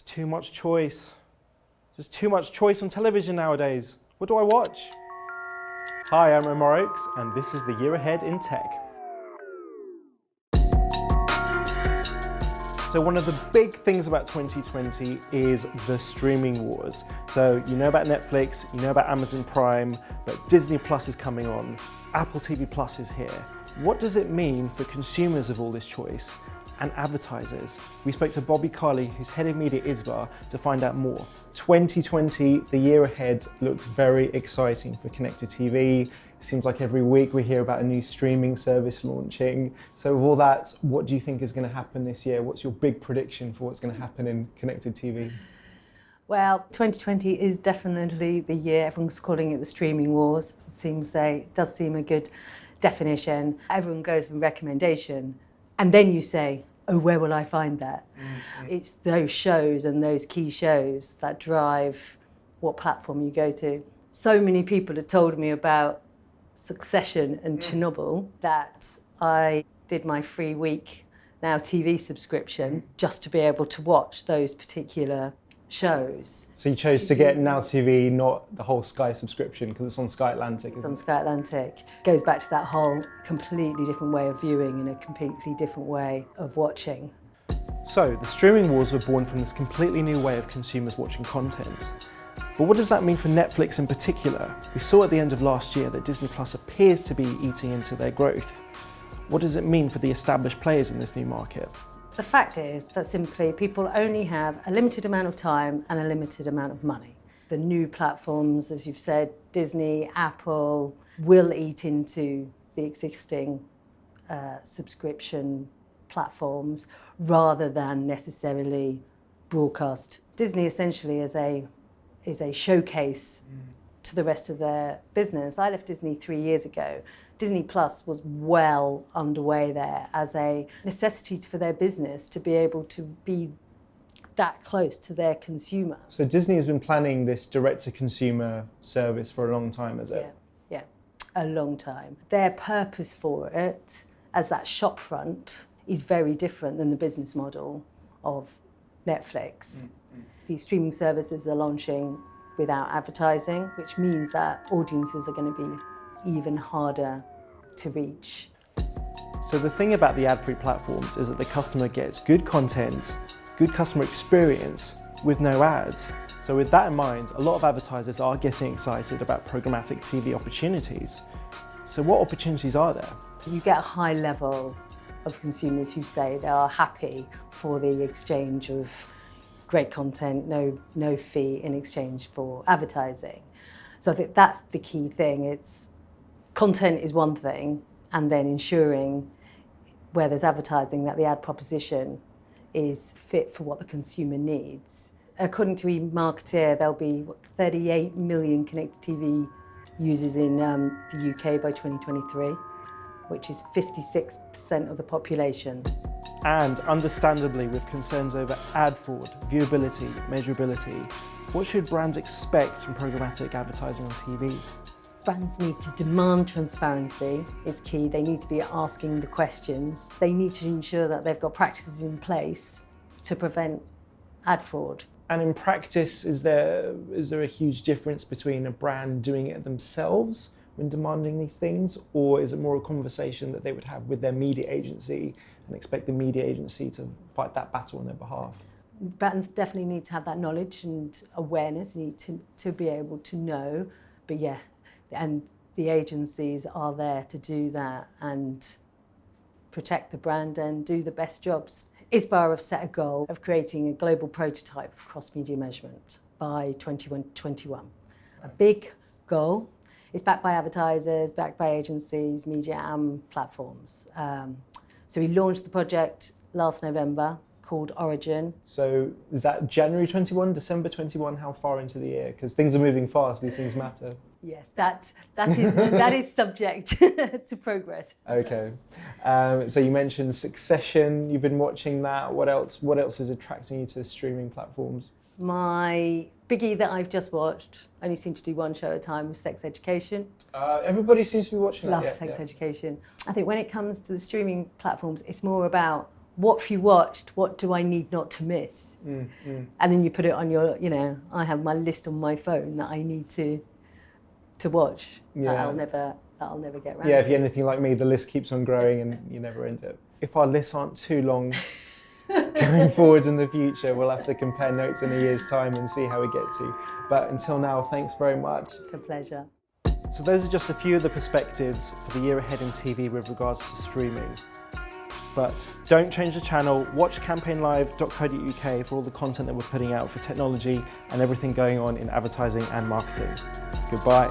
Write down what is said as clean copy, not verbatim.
too much choice. There's too much choice on television nowadays. What do I watch? Hi, I'm Omar, and this is the Year Ahead in Tech. So one of the big things about 2020 is the streaming wars. So you know about Netflix, you know about Amazon Prime, but Disney Plus is coming on, Apple TV Plus is here. What does it mean for consumers of all this choice and advertisers? We spoke to Bobi Carley, who's head of media ISBA, to find out more. 2020, the year ahead, looks very exciting for connected TV. It seems like every week we hear about a new streaming service launching. So with all that, what do you think is going to happen this year? What's your big prediction for what's going to happen in connected TV? Well, 2020 is definitely the year. Everyone's calling it the streaming wars. It does seem a good definition. Everyone goes from recommendation, and then you say, oh, where will I find that? Mm-hmm. It's those shows and those key shows that drive what platform you go to. So many people have told me about Succession and Chernobyl that I did my free week Now TV subscription just to be able to watch those particular shows. So you chose to get Now TV, not the whole Sky subscription, because it's on Sky Atlantic. It's on Sky Atlantic. Goes back to that whole completely different way of viewing and a completely different way of watching. So the streaming wars were born from this completely new way of consumers watching content. But what does that mean for Netflix in particular? We saw at the end of last year that Disney Plus appears to be eating into their growth. What does it mean for the established players in this new market? The fact is that simply people only have a limited amount of time and a limited amount of money. The new platforms, as you've said, Disney, Apple, will eat into the existing subscription platforms rather than necessarily broadcast. Disney essentially is a showcase to the rest of their business. I left Disney 3 years ago. Disney Plus was well underway there as a necessity for their business to be able to be that close to their consumer. So Disney has been planning this direct-to-consumer service for a long time, is it? Yeah, a long time. Their purpose for it, as that shop front, is very different than the business model of Netflix. Mm-hmm. These streaming services are launching without advertising, which means that audiences are going to be even harder to reach. So the thing about the ad-free platforms is that the customer gets good content, good customer experience with no ads. So with that in mind, a lot of advertisers are getting excited about programmatic TV opportunities. So what opportunities are there? You get a high level of consumers who say they are happy for the exchange of great content, no fee in exchange for advertising. So I think that's the key thing. It's content is one thing, and then ensuring where there's advertising that the ad proposition is fit for what the consumer needs. According to eMarketer, there'll be 38 million connected TV users in the UK by 2023, which is 56% of the population. And understandably, with concerns over ad fraud, viewability, measurability, what should brands expect from programmatic advertising on TV? Brands need to demand transparency. It's key. They need to be asking the questions. They need to ensure that they've got practices in place to prevent ad fraud. And in practice, is there a huge difference between a brand doing it themselves when demanding these things, or is it more a conversation that they would have with their media agency and expect the media agency to fight that battle on their behalf? Brands definitely need to have that knowledge and awareness, need to be able to know, but yeah, and the agencies are there to do that and protect the brand and do the best jobs. ISBA have set a goal of creating a global prototype for cross-media measurement by 2021. A big goal. It's backed by advertisers, backed by agencies, media and platforms. So we launched the project last November called Origin. So is that January 21, December 21? How far into the year? Because things are moving fast, these things matter. Yes, that is subject to progress. Okay. So you mentioned Succession, you've been watching that. What else is attracting you to streaming platforms? My biggie that I've just watched, I only seem to do one show at a time, was Sex Education. Everybody seems to be watching that. Love Sex Education. I think when it comes to the streaming platforms, it's more about what have you watched? What do I need not to miss? And then you put it on your, you know, I have my list on my phone that I need to watch. Yeah. That'll never get around. Yeah, if you're anything like me, the list keeps on growing and you never end it. If our lists aren't too long going forward in the future, we'll have to compare notes in a year's time and see how we get to. But until now, thanks very much. It's a pleasure. So those are just a few of the perspectives for the year ahead in TV with regards to streaming. But don't change the channel, watch campaignlive.co.uk for all the content that we're putting out for technology and everything going on in advertising and marketing. Goodbye.